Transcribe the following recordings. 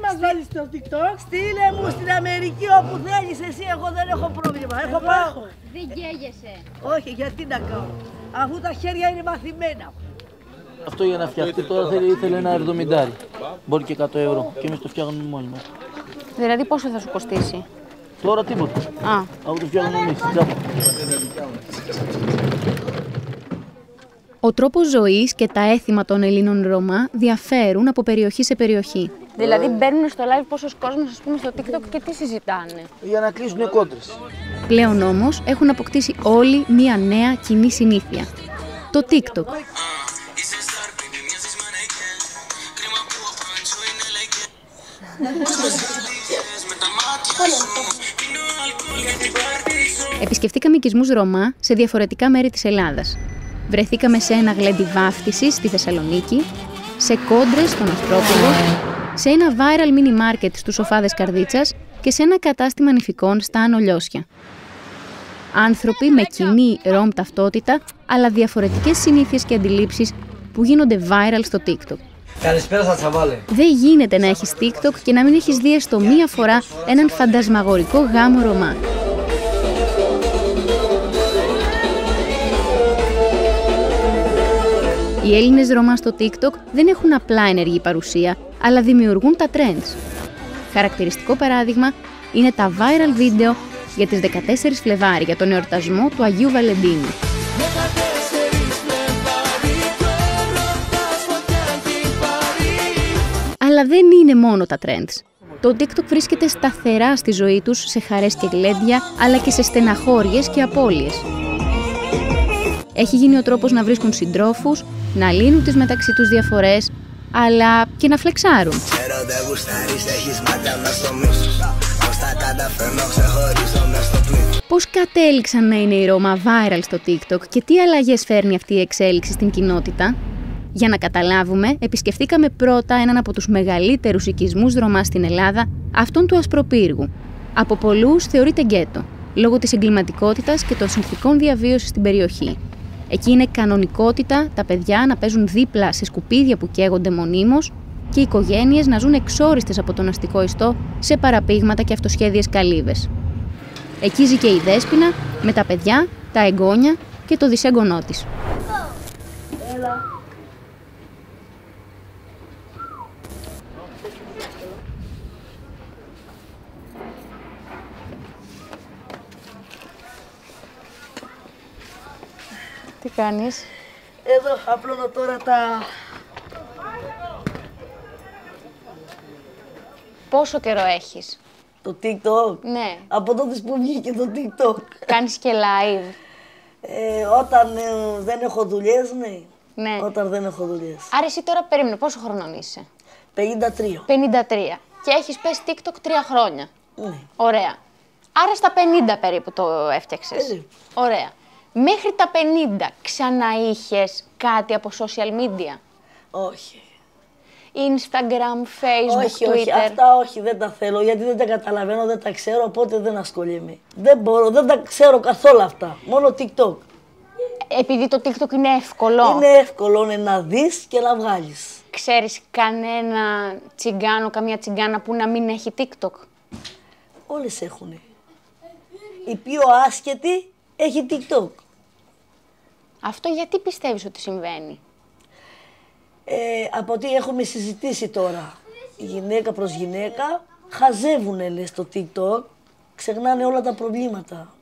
μας βάλεις στο TikTok. Στείλε μου στην Αμερική όπου θέλεις εσύ, εγώ δεν έχω πρόβλημα. Έχω πάω. Δεν καίγεσαι. Όχι, γιατί να κάνω. Αφού τα χέρια είναι μαθημένα. Αυτό για να φτιαχτεί τώρα ήθελε ένα 70. Μπορεί και 100 ευρώ. Και εμείς το φτιάχνουμε μόνοι μας. Δηλαδή πόσο θα σου κοστίσει? Τώρα τίποτα. Αφού το φτιάχνουμε εμείς. Ο τρόπος ζωής και τα έθιμα των Ελλήνων Ρωμά διαφέρουν από περιοχή σε περιοχή. Δηλαδή μπαίνουν στο live πόσος κόσμος, ας πούμε, στο TikTok και τι συζητάνε? Για να κλείσουν κόντρες. Πλέον όμως έχουν αποκτήσει όλοι μία νέα κοινή συνήθεια. Το TikTok. Επισκεφτήκαμε οικισμούς Ρωμά σε διαφορετικά μέρη της Ελλάδας. Βρεθήκαμε σε ένα γλέντι βάφτισης στη Θεσσαλονίκη, σε κόντρες στον Αστρόπολο, σε ένα viral mini market στους Σοφάδες Καρδίτσας και σε ένα κατάστημα νηφικών στα Άνω Λιώσια. Άνθρωποι με κοινή Ρωμ ταυτότητα, αλλά διαφορετικές συνήθειες και αντιλήψεις που γίνονται viral στο TikTok. Καλησπέρα σας, τσαβάλε. Δεν γίνεται να έχεις TikTok και να μην έχεις δει έστω μία φορά έναν φαντασμαγορικό γάμο Ρωμά. Οι Έλληνες Ρωμά στο TikTok δεν έχουν απλά ενεργή παρουσία, αλλά δημιουργούν τα trends. Χαρακτηριστικό παράδειγμα είναι τα viral βίντεο για τις 14 Φλεβάρι για τον εορτασμό του Αγίου Βαλεντίνου. Αλλά δεν είναι μόνο τα trends. Το TikTok βρίσκεται σταθερά στη ζωή τους σε χαρές και γλέντια, αλλά και σε στεναχώριες και απώλειες. Έχει γίνει ο τρόπος να βρίσκουν συντρόφους, να λύνουν τις μεταξύ τους διαφορές, αλλά και να φλεξάρουν. Πώς κατέληξαν να είναι οι Ρώμα viral στο TikTok και τι αλλαγές φέρνει αυτή η εξέλιξη στην κοινότητα? Για να καταλάβουμε, επισκεφτήκαμε πρώτα έναν από τους μεγαλύτερους οικισμούς Ρωμά στην Ελλάδα, αυτόν του Ασπροπύργου. Από πολλούς θεωρείται γκέτο, λόγω της εγκληματικότητας και των συνθηκών διαβίωσης στην περιοχή. Εκεί είναι κανονικότητα τα παιδιά να παίζουν δίπλα σε σκουπίδια που καίγονται μονίμως και οι οικογένειες να ζουν εξόριστες από τον αστικό ιστό σε παραπήγματα και αυτοσχέδιες καλύβες. Εκεί ζει και η Δέσποινα με τα παιδιά, τα εγγόνια και το δισέγγονό της. Τι κάνεις? Εδώ απλώνω τώρα τα... Πόσο καιρό έχεις? Το TikTok. Ναι. Από τότε που βγήκε το TikTok. Κάνεις και live? Όταν δεν έχω δουλειές, ναι. Ναι. Όταν δεν έχω δουλειές. Άρα εσύ τώρα περίμενε, πόσο χρονών είσαι? 53. 53. Και έχεις πέσει TikTok 3 χρόνια. Ναι. Ωραία. Άρα στα 50 περίπου το έφτιαξες. Περίπου. Ωραία. Μέχρι τα 50 ξαναείχες κάτι από social media? Όχι. Instagram, Facebook, όχι, Twitter. Όχι, αυτά όχι, δεν τα θέλω, γιατί δεν τα καταλαβαίνω, δεν τα ξέρω, οπότε δεν ασχολούμαι. Δεν μπορώ, δεν τα ξέρω καθόλου αυτά, μόνο TikTok. Επειδή το TikTok είναι εύκολο. Είναι εύκολο να δεις και να βγάλεις. Ξέρεις κανένα τσιγκάνο, καμία τσιγκάνα που να μην έχει TikTok? Όλες έχουνε. Η πιο άσχετη έχει TikTok. Αυτό γιατί πιστεύεις ότι συμβαίνει? Από ό,τι έχουμε συζητήσει τώρα, γυναίκα προς γυναίκα, χαζεύουνε λες στο TikTok, ξεχνάνε όλα τα προβλήματα.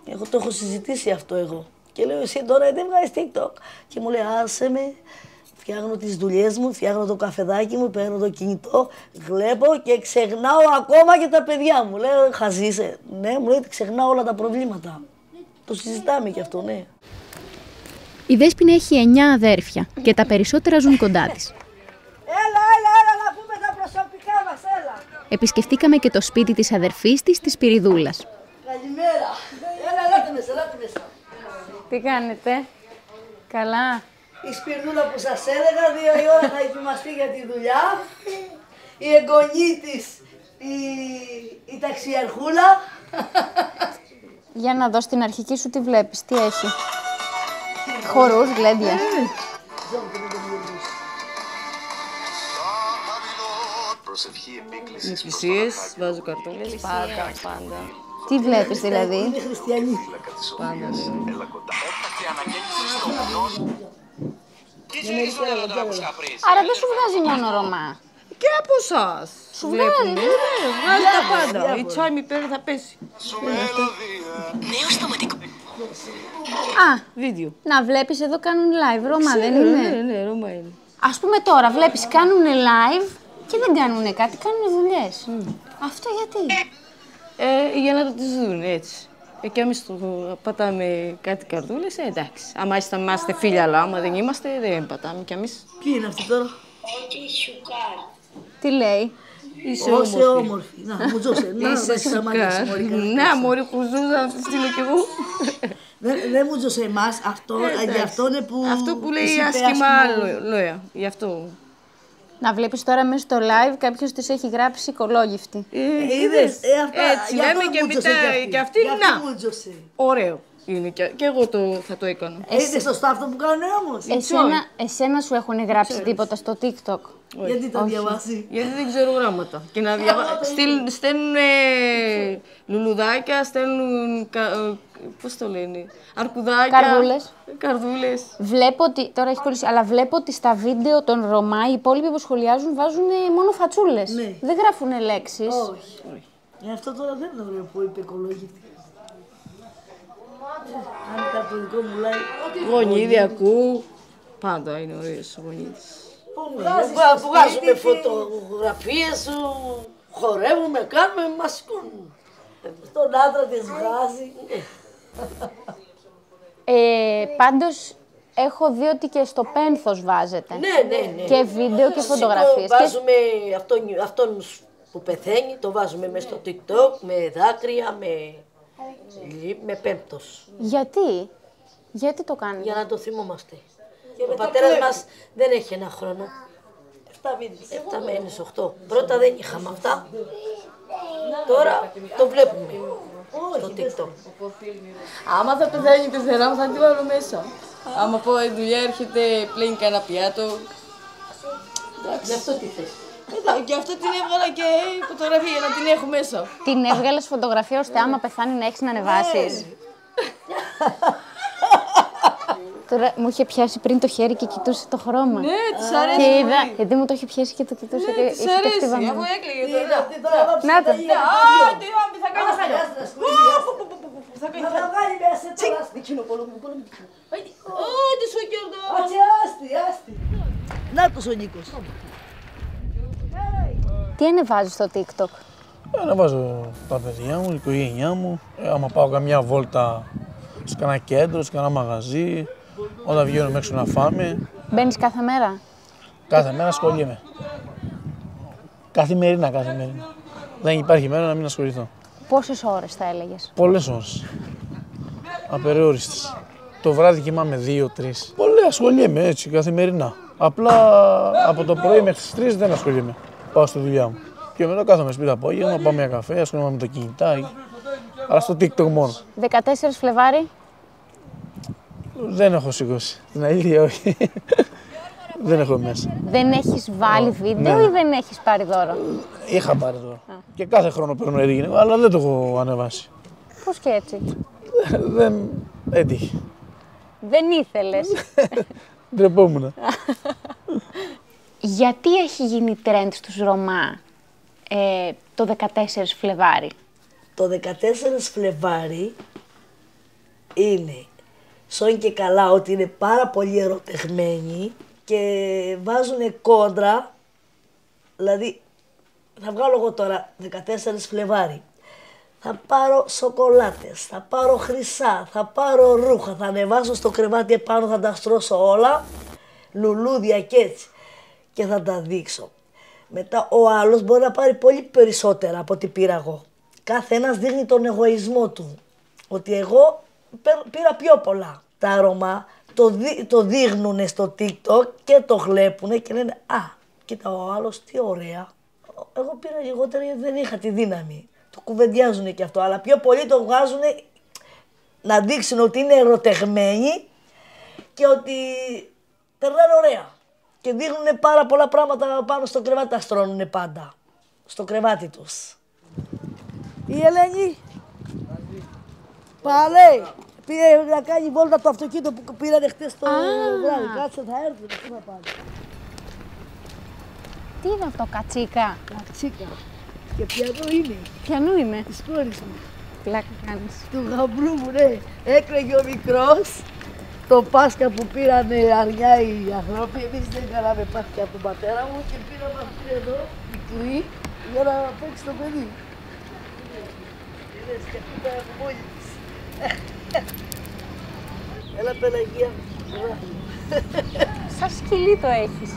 Εγώ το έχω συζητήσει αυτό εγώ. Και λέω εσύ τώρα δεν βγάζεις TikTok. Και μου λέει άσε με, φτιάχνω τις δουλειές μου, φτιάχνω το καφεδάκι μου, παίρνω το κινητό, βλέπω και ξεχνάω ακόμα και τα παιδιά μου. Λέω χαζείσαι. Ναι, μου λέει ξεχνάω όλα τα προβλήματα. Το συζητάμε κι αυτό, ναι. Η Δέσποινα έχει 9 αδέρφια και τα περισσότερα ζουν κοντά της. Έλα, να πούμε τα προσωπικά μας, έλα. Επισκεφτήκαμε και το σπίτι της αδερφής της, της Σπυριδούλας. Καλημέρα. Ελάτε μέσα. Τι κάνετε? Καλά. Η Σπυρδούλα που σας έλεγα, 2 η ώρα θα ετοιμαστεί για τη δουλειά. Η εγγονή της, η ταξιαρχούλα. Για να δω στην αρχική σου τι βλέπεις, τι έχει. Χορούς, γλέντια. Εκκλησίες, βάζω καρτούλες, πάντα. Τι βλέπεις δηλαδή? Είναι χριστιανή. Πάντα, Άρα δεν σου βγάζει μόνο Ρωμά. Και από εσάς. Σου βλέπουμε. βγάζει, ναι. Βγάζει τα πάντα. Η τσάιμι πέρα θα πέσει. Α, Βίντεο. να βλέπεις εδώ κάνουν live. Ρωμά δεν είναι? Ναι, Ρώμα είναι. Ας πούμε τώρα βλέπεις κάνουν live και δεν κάνουν κάτι, κάνουν δουλειές. Αυτό γιατί? Για να το τις δουν έτσι. Και εμείς το πατάμε κάτι καρδούλες, εντάξει. Άμα είμαστε φίλοι, αλλά άμα δεν είμαστε, δεν πατάμε κι εμείς. Ποιοι είναι αυτοί τώρα? Τι λέει? Είσαι Είσαι όμορφη. όμορφη. Να, μου ζώσε. Είσαι σουκάρ. Να, μωρή κουζού, θα τη στείλω κι εγώ. Δεν μου ζώσε εμάς. Αυτό, γι' αυτό είναι που... Αυτό που λέει της είπε άσχημα άσχημα. λόγια. Γι' αυτό. Να βλέπεις τώρα μέσα στο live κάποιος της έχει γράψει κολόγυφτη. Είδες, Έτσι λέμε και μετά και αυτή, να. μου ζώσε. Ωραίο. Είναι και εγώ θα το έκανα. Είδες σωστά αυτό που κάνουν όμως. Εσένα σου έχουν γράψει τίποτα στο TikTok? Γιατί τα διαβάσει. Γιατί δεν ξέρω γράμματα. Και να στέλνουν λουλουδάκια, στέλνουν. Πώς το λένε, αρκουδάκια. Καρδούλες. Βλέπω ότι, τώρα έχει κολλήσει, αλλά βλέπω ότι στα βίντεο των Ρωμά οι υπόλοιποι που σχολιάζουν βάζουν μόνο φατσούλες. Ναι. Δεν γράφουν λέξεις. Όχι. Αυτό τώρα δεν είναι ωραίο που είπε οικολόγητη. Αν ήταν από το δικό μου like. Γονίδι ακούω. Πάντα είναι ωραίες ο γονίδις. Που βγάζουμε φωτογραφίες, χορεύουμε, κάνουμε, μας σηκώνουν. Στον άντρα της βγάζει. Πάντως, έχω δει ότι και στο πένθος βάζετε. Ναι. Και βίντεο και φωτογραφίες. Βάζουμε αυτόν που πεθαίνει, το βάζουμε μέσα στο TikTok, με δάκρυα, με πέμπτος. Γιατί το κάνετε? Για να το θυμόμαστε. Ο πατέρας μας δεν έχει ένα χρόνο. 7 μένες, 8. Πρώτα δεν είχαμε αυτά. Τώρα το βλέπουμε στο TikTok. Άμα θα πεθάνει η πεθερά μου, θα την βάλω μέσα. Άμα πω η δουλειά έρχεται, πλένει κανένα πιάτο. Γι' αυτό τι θες. Γι' αυτό την έβγαλα και η φωτογραφία για να την έχω μέσα. Την έβγαλες φωτογραφία ώστε άμα πεθάνει να έχεις να ανεβάσεις? Τώρα μου είχε πιάσει πριν το χέρι και κοιτούσε το χρώμα. Ναι, της αρέσει. Και είδα, γιατί μου το είχε πιάσει και το κοιτούσε και Της αρέσει, αφού έκλαιγε τώρα. Να το. Άντε, θα κάνει χάλια. Θα κάνει χάλια. Θα βγάλει μέσα τώρα. Δικίνο, πολύ. Άντε, σου κερδώ. Άστη. Να τους ο Νίκος. Τι ανεβάζεις στο TikTok? Ανεβάζω τα παιδιά μου, η οικογένειά μου. Άμα πάω καμιά βόλτα σε κανένα κέντρο, σε κανένα μαγαζί, όταν βγαίνουμε έξω να φάμε. Μπαίνεις κάθε μέρα? Κάθε μέρα ασχολούμαι. Καθημερινά. Δεν υπάρχει μέρα να μην ασχοληθώ. Πόσες ώρες θα έλεγες? Πολλές ώρες. Απεριόριστες. Το βράδυ κοιμάμαι 2-3. Πολύ ασχολούμαι έτσι καθημερινά. Απλά από το πρωί μέχρι τις 3 δεν ασχολούμαι. Πάω στη δουλειά μου. Και μετά κάθομαι σπίτι απόγευμα, πάω μια καφέ, ασχολούμαι με το κινητά. Αλλά στο TikTok μόνο. 14 Φλεβάρι. Δεν έχω σηκώσει. Την αλήθεια όχι. Δεν έχω μέσα. Δεν έχεις βάλει βίντεο ή δεν έχεις πάρει δώρο? Είχα πάρει τώρα. Και κάθε χρόνο παίρνω ρίγινε, αλλά δεν το έχω ανεβάσει. Πώς και έτσι? Δεν έτυχε. Δεν ήθελες. Ντρεπόμουν. Γιατί έχει γίνει trend στους Ρωμά το 14 Φλεβάρι? Το 14 Φλεβάρι είναι σόν και καλά ότι είναι πάρα πολύ ερωτευμένοι και βάζουν κόντρα, δηλαδή θα βγάλω εγώ τώρα 14 Φλεβάρι, θα πάρω σοκολάτες, θα πάρω χρυσά, θα πάρω ρούχα, θα ανεβάσω στο κρεβάτι επάνω, θα τα στρώσω όλα, λουλούδια και έτσι και θα τα δείξω. Μετά ο άλλος μπορεί να πάρει πολύ περισσότερα από ό,τι πήρα εγώ. Κάθε ένας δείχνει τον εγωισμό του, ότι εγώ πήρα πιο πολλά. Τα Ρωμά το δείχνουν στο TikTok και το βλέπουν και λένε «Α, κοίτα ο άλλος, τι ωραία». Εγώ πήρα λιγότερα γιατί δεν είχα τη δύναμη. Το κουβεντιάζουν και αυτό, αλλά πιο πολύ το βγάζουν να δείξουν ότι είναι ερωτευμένοι και ότι περνάνε ωραία. Και δείχνουν πάρα πολλά πράγματα πάνω στο κρεβάτι, τα στρώνουν πάντα. στο κρεβάτι τους. Η Ελένη. Πάλι. Πήγε να κάνει βόλτα το αυτοκίνητο που πήρανε χτες το βράδυ. Κάτσε, θα έρθουν. Πού να πάνε. Τι είναι αυτό, κατσίκα? Κατσίκα. Και πιανού είναι. Πιανού είναι? Της κόρης μου. Πλάκα κάνεις. Του γαμπρού μου, ναι. Έκλαιγε ο μικρός. Το Πάσχα που πήρανε αρνιά οι άνθρωποι. Εμείς δεν κάναμε Πάσχα από τον πατέρα μου και πήραμε αυτή εδώ, μικρή, για να παίξει το παιδί. Είδες και αυτή τα από μόνη της. Έλα Πελαγία. Σαν σκυλί το έχεις.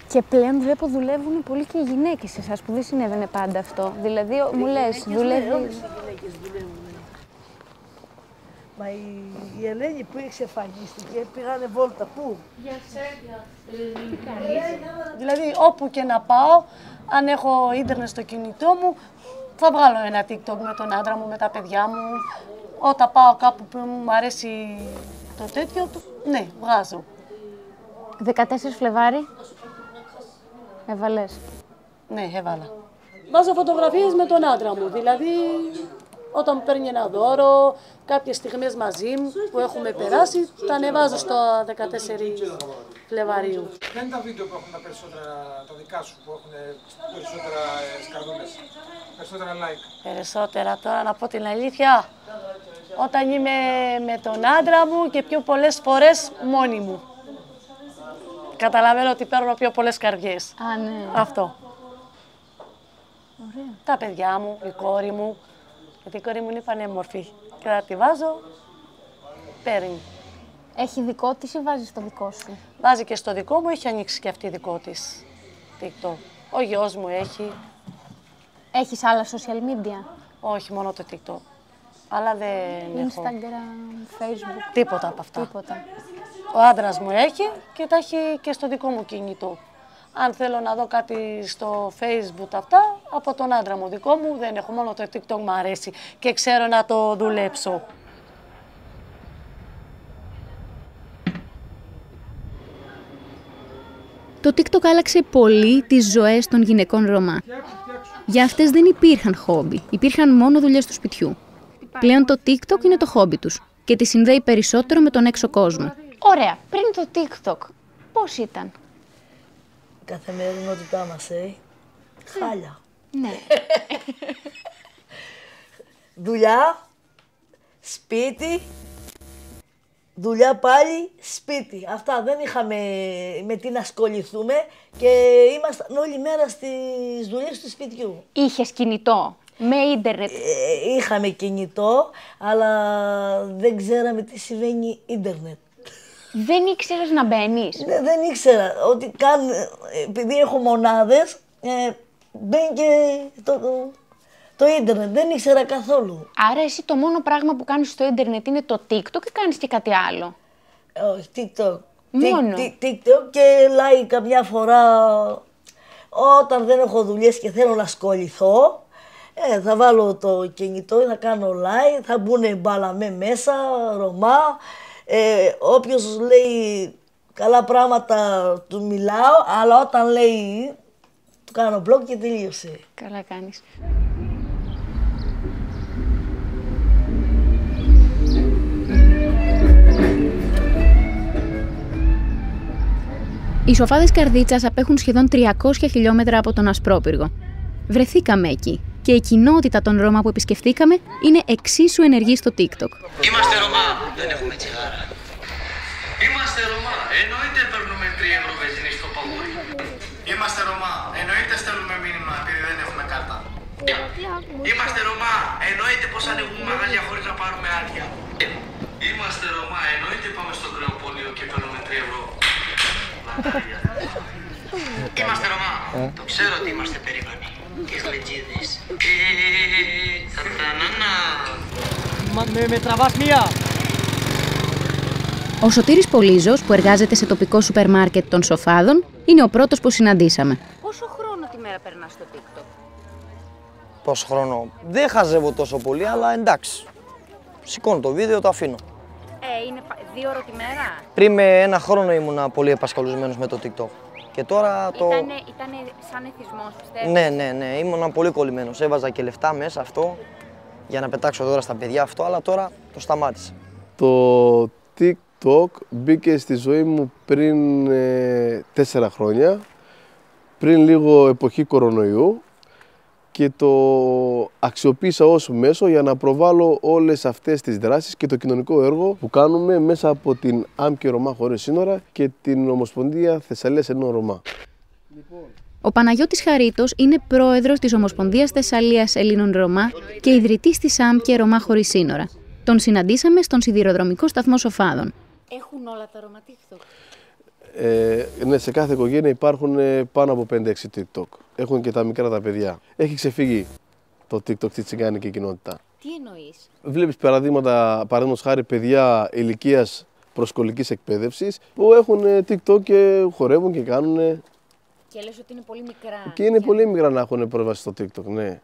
Και πλέον βλέπω δουλεύουν πολύ και οι γυναίκες σε εσάς, που δεν συνέβαινε πάντα αυτό. Δηλαδή, μου λες, δουλεύει... Όλες οι γυναίκες δουλεύουν. Μα η Ελένη που εξαφανίστηκε πήγανε βόλτα. Πού? Για σένα. Δηλαδή, όπου και να πάω, αν έχω ίντερνετ στο κινητό μου, θα βγάλω ένα TikTok με τον άντρα μου, με τα παιδιά μου. Όταν πάω κάπου που μου αρέσει το τέτοιο, ναι, βγάζω. 14 Φλεβάρι. Έβαλες. Ναι, έβαλα. Βάζω φωτογραφίες με τον άντρα μου, δηλαδή όταν μου παίρνει ένα δώρο, κάποιες στιγμές μαζί μου που έχουμε περάσει, τα ανεβάζω στο 14 Φλεβαρίου. Ποια είναι τα βίντεο που έχουν τα περισσότερα, τα δικά σου, που έχουν περισσότερα σκαρδούλες, περισσότερα like? Περισσότερα τώρα, να πω την αλήθεια, όταν είμαι με τον άντρα μου και πιο πολλές φορές μόνη μου. Καταλαβαίνω ότι παίρνω πιο πολλές καρδιές. Α, ναι. Αυτό. Ωραία. Τα παιδιά μου, η κόρη μου, γιατί η κόρη μου είναι πανέμορφη. Και όταν τη βάζω, παίρνει. Έχει δικό της ή βάζεις το δικό σου? Βάζει και στο δικό μου, έχει ανοίξει και αυτή δικό της TikTok. Ο γιος μου έχει. Έχεις άλλα social media? Όχι, μόνο το TikTok. Αλλά δεν έχω Instagram, Facebook? τίποτα από αυτά. Τίποτα. Ο άντρας μου έχει και τα έχει και στο δικό μου κινητό. Αν θέλω να δω κάτι στο Facebook αυτά, από τον άντρα μου δικό μου δεν έχω, μόνο το TikTok μου αρέσει και ξέρω να το δουλέψω. Το TikTok άλλαξε πολύ τις ζωές των γυναικών Ρωμά. Για αυτές δεν υπήρχαν χόμπι, υπήρχαν μόνο δουλειές του σπιτιού. Πλέον το TikTok είναι το χόμπι τους και τις συνδέει περισσότερο με τον έξω κόσμο. Ωραία, πριν το TikTok, πώς ήταν? Η καθημερινότητά μας, χάλια. Ναι. Δουλειά, σπίτι, δουλειά πάλι, σπίτι. Αυτά δεν είχαμε με τι να ασχοληθούμε και ήμασταν όλη μέρα στις δουλειές του σπιτιού. Είχες κινητό, με ίντερνετ? Είχαμε κινητό, αλλά δεν ξέραμε τι συμβαίνει ίντερνετ. Δεν ήξερες να μπαίνεις? Δεν ήξερα ότι επειδή έχω μονάδες, μπαίνει και το ίντερνετ. Δεν ήξερα καθόλου. Άρα εσύ το μόνο πράγμα που κάνεις στο ίντερνετ είναι το TikTok ή κάνεις και κάτι άλλο? Όχι, TikTok. Μόνο? TikTok και like καμιά φορά. Όταν δεν έχω δουλειές και θέλω να ασχοληθώ, θα βάλω το κινητό, θα κάνω like, θα μπουν μπαλαμέ μέσα, Ρωμά. Όποιος λέει καλά πράγματα του μιλάω, αλλά όταν λέει του κάνω blog και τελείωσε. Καλά κάνεις. Οι σοφάδες Καρδίτσας απέχουν σχεδόν 300 χιλιόμετρα από τον Ασπρόπυργο. Βρεθήκαμε εκεί και η κοινότητα των Ρώμα που επισκεφτήκαμε είναι εξίσου ενεργή στο TikTok. Είμαστε Ρωμά, δεν έχουμε τσιγάρα. Είμαστε Ρωμά, εννοείται παίρνουμε 3 ευρώ βενζίνη στο παγούρι. Είμαστε Ρωμά, εννοείται στέλνουμε μήνυμα επειδή δεν έχουμε κάρτα. Είμαστε Ρωμά, εννοείται πως ανοίγουμε μαγαζιά χωρίς να πάρουμε άδεια. Είμαστε Ρωμά, εννοείται πάμε στο κρεοπόλιο και παίρνουμε 3 ευρώ. Είμαστε Ρωμά, το ξέρω ότι είμαστε περήφανοι. Και χλετζίδες. Με τραβάς μία! Ο Σωτήρης Πολύζος, που εργάζεται σε τοπικό σούπερ μάρκετ των Σοφάδων, είναι ο πρώτος που συναντήσαμε. Πόσο χρόνο τη μέρα περνάς στο TikTok? Πόσο χρόνο? Δεν χαζεύω τόσο πολύ, αλλά εντάξει. Σηκώνω το βίντεο, το αφήνω. Είναι 2 ώρες τη μέρα? Πριν με 1 χρόνο ήμουνα πολύ επασχολημένος με το TikTok. Και τώρα το... Ήτανε σαν εθισμός, πιστεύω. Ναι, ήμουν πολύ κολλημένος. Έβαζα και λεφτά μέσα αυτό, για να πετάξω τώρα στα παιδιά αυτό, αλλά τώρα το σταμάτησα. Το TikTok μπήκε στη ζωή μου πριν 4 χρόνια, πριν λίγο εποχή κορονοϊού, και το αξιοποίησα ως μέσο για να προβάλλω όλες αυτές τις δράσεις και το κοινωνικό έργο που κάνουμε μέσα από την ΑΜ και Ρωμά Χωρίς Σύνορα και την Ομοσπονδία Θεσσαλίας Ενών Ρωμά. Ο Παναγιώτης Χαρίτος είναι πρόεδρος της Ομοσπονδίας Θεσσαλίας Ελλήνων Ρωμά και ιδρυτής της ΑΜ και Ρωμά Χωρίς Σύνορα. Τον συναντήσαμε στον σιδηροδρομικό σταθμό Σοφάδων. Έχουν όλα τα Ρωμά TikTok? Ναι, σε κάθε οικογένεια υπάρχουν πάνω από 5-6 TikTok. Έχουν και τα μικρά τα παιδιά. Έχει ξεφύγει το TikTok στη τσιγκάνικη κοινότητα. Τι εννοείς? Βλέπεις παραδείγματος χάρη παιδιά ηλικίας προσκολικής εκπαίδευσης που έχουν TikTok και χορεύουν και κάνουν. Και λες ότι είναι πολύ μικρά. Και είναι πολύ μικρά να έχουν πρόσβαση στο TikTok, ναι.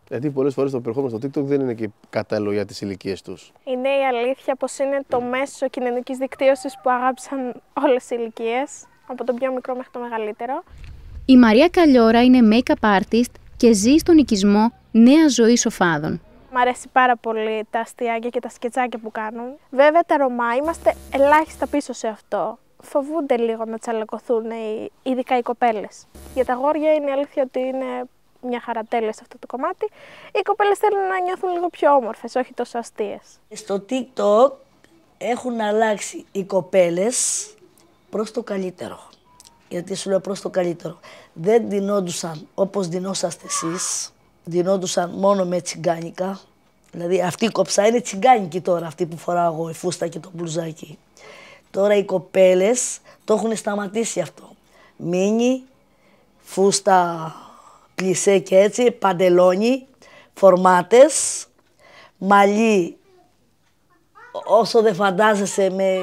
Γιατί πολλές φορές το περιεχόμενο στο TikTok δεν είναι και κατάλληλο για τις ηλικίες τους. Είναι η αλήθεια πως είναι το μέσο κοινωνικής δικτύωσης που αγάπησαν όλες τις ηλικίες, από το πιο μικρό μέχρι το μεγαλύτερο. Η Μαρία Καλλιόρα είναι make-up artist και ζει στον οικισμό Νέα Ζωή Σοφάδων. Μ' αρέσει πάρα πολύ τα αστιάκια και τα σκετσάκια που κάνουν. Βέβαια τα Ρωμά είμαστε ελάχιστα πίσω σε αυτό. Φοβούνται λίγο να τσαλακωθούν, ειδικά οι κοπέλες. Για τα αγόρια είναι η αλήθεια ότι είναι μια χαρατέλεια σε αυτό το κομμάτι. Οι κοπέλες θέλουν να νιώθουν λίγο πιο όμορφες, όχι τόσο αστείες. Στο TikTok έχουν αλλάξει οι κοπέλες προς το καλύτερο. Γιατί σου λέω προς το καλύτερο. Δεν ντυνόντουσαν όπως ντυνόσαστε εσείς. Ντυνόντουσαν μόνο με τσιγκάνικα. Δηλαδή αυτή η κοψά είναι τσιγκάνικη τώρα, αυτή που φοράω εγώ, η φούστα και το μπλουζάκι. Τώρα οι κοπέλες το έχουν σταματήσει αυτό. Μίνι, φούστα, πλισέ και έτσι, παντελόνι, φορμάτες, μαλλί, όσο δεν φαντάζεσαι, με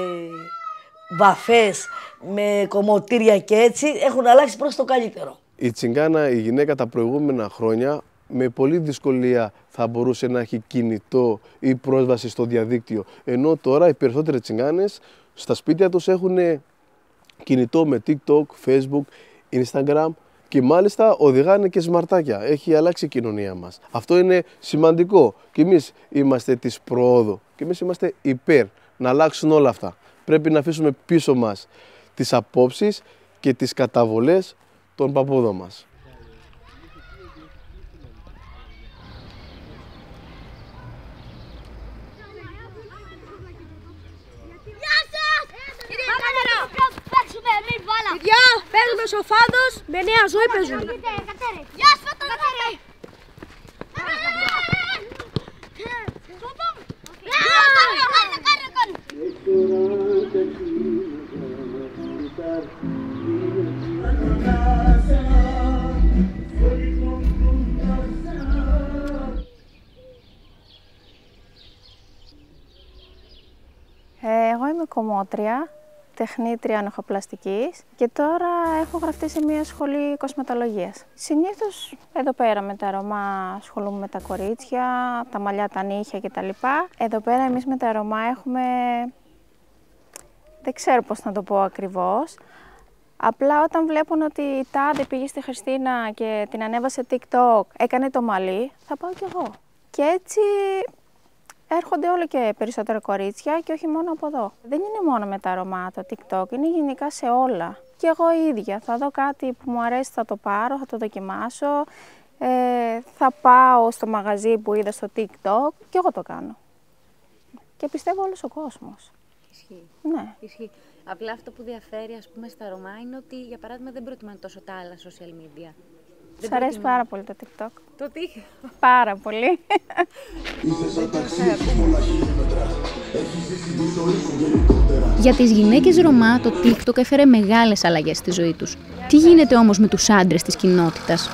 βαφές, με κομμωτήρια και έτσι, έχουν αλλάξει προς το καλύτερο. Η τσιγκάνα, η γυναίκα τα προηγούμενα χρόνια, με πολλή δυσκολία θα μπορούσε να έχει κινητό ή πρόσβαση στο διαδίκτυο. Ενώ τώρα οι περισσότεροι τσιγκάνες στα σπίτια τους έχουν κινητό με TikTok, Facebook, Instagram και μάλιστα οδηγάνε και σμαρτάκια. Έχει αλλάξει η κοινωνία μας. Αυτό είναι σημαντικό και εμείς είμαστε της προόδου και εμείς είμαστε υπέρ να αλλάξουν όλα αυτά. Πρέπει να αφήσουμε πίσω μας τις απόψεις και τις καταβολές των παππούδων μας. Παιδιά, παίζουμε Σοφάδος, με Νέα Ζωή παίζουμε. Γεια σου, Φωτογράφη! Εγώ είμαι κομμότρια, τεχνίτρια ανοχοπλαστικής και τώρα έχω γραφτεί σε μια σχολή κοσμετολογίας. Συνήθως εδώ πέρα με τα Ρωμά ασχολούμαι με τα κορίτσια, τα μαλλιά, τα νύχια κτλ. Εδώ πέρα εμείς με τα Ρωμά έχουμε, δεν ξέρω πώς να το πω ακριβώς, απλά όταν βλέπουν ότι η τάδε πήγε στη Χριστίνα και την ανέβασε TikTok, έκανε το μαλλί, θα πάω κι εγώ. Και έτσι έρχονται όλο και περισσότερα κορίτσια και όχι μόνο από εδώ. Δεν είναι μόνο με τα Ρωμά το TikTok, είναι γενικά σε όλα. Και εγώ ίδια θα δω κάτι που μου αρέσει, θα το πάρω, θα το δοκιμάσω. Θα πάω στο μαγαζί που είδα στο TikTok και εγώ το κάνω. Και πιστεύω όλος ο κόσμος. Ισχύει. Ναι. Ισχύει. Απλά αυτό που διαφέρει, ας πούμε, στα Ρωμά είναι ότι, για παράδειγμα, δεν προτιμάνε τόσο τα άλλα social media. Σ' αρέσει πάρα πολύ το TikTok. Το τι? Πάρα πολύ. Για τις γυναίκες Ρωμά, το TikTok έφερε μεγάλες αλλαγές στη ζωή τους. Τι γίνεται όμως με τους άντρες της κοινότητας?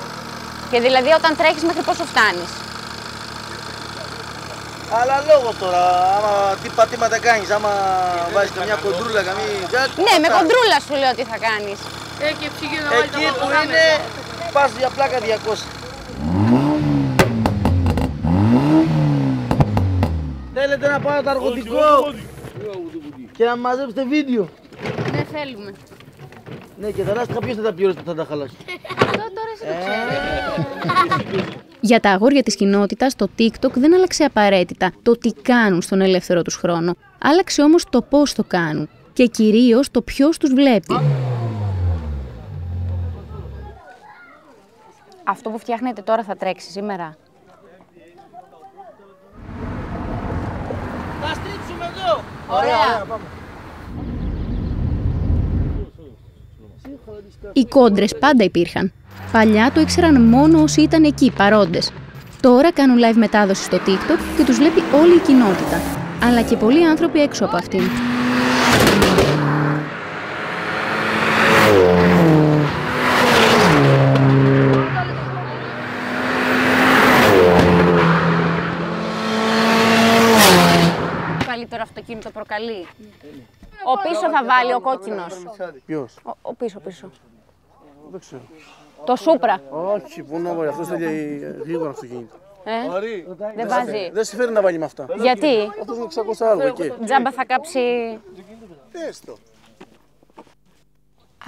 Και δηλαδή όταν τρέχεις μέχρι πόσο φτάνεις? Αλλά λόγω τώρα, άμα τι πατήματα κάνεις, άμα βάζεις καμιά κοντρούλα, Ναι, με κοντρούλα σου λέω τι θα κάνεις. Εκεί που είναι, πας για πλάκα 200. Θέλετε να πάρω το αργωτικό και να μαζέψετε βίντεο? Ναι, θέλουμε. Ναι, και τα λάστιχα ποιος θα τα πληρώσει, θα τα χαλάσει. Αυτό τώρα εσύ το ξέρεις. Για τα αγόρια της κοινότητας, το TikTok δεν άλλαξε απαραίτητα το τι κάνουν στον ελεύθερο τους χρόνο. Άλλαξε όμως το πώς το κάνουν και κυρίως το ποιος τους βλέπει. Αυτό που φτιάχνετε τώρα θα τρέξει σήμερα. Θα στρίψουμε εδώ! Ωραία! Πάμε. Οι κόντρες πάντα υπήρχαν. Παλιά το ήξεραν μόνο όσοι ήταν εκεί παρόντες. Τώρα κάνουν live μετάδοση στο TikTok και τους βλέπει όλη η κοινότητα. Αλλά και πολλοί άνθρωποι έξω από αυτήν. Πάλι τώρα αυτοκίνητο προκαλεί. Ο πίσω θα βάλει ο κόκκινος. Ποιος? Ο πίσω. Δεν ξέρω. Το Σούπρα. Όχι, πού να βάλει, αυτός θέλει γρήγορα αυτοκίνητο. Δεν βάζει. Δεν συμφέρει να βάλει με αυτά. Γιατί? Αυτός είναι 600 άλογο εκεί. Τζάμπα θα κάψει. Έστω.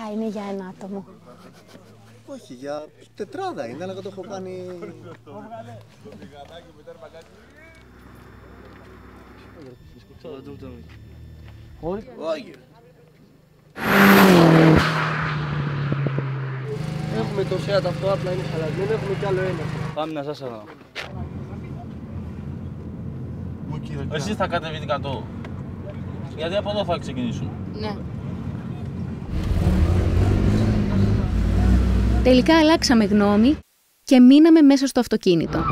Α, είναι για ένα άτομο. Όχι, για τετράδα είναι, αλλά το έχω κάνει. Όχι. Έχουμε το Seat αυτό, απλά είναι χαλασμένο, έχουμε κι άλλο ένα. Πάμε να σας εδώ. Εσείς θα κατεβείτε κάτω. Γιατί από εδώ θα ξεκινήσουν. Ναι. Τελικά αλλάξαμε γνώμη και μείναμε μέσα στο αυτοκίνητο.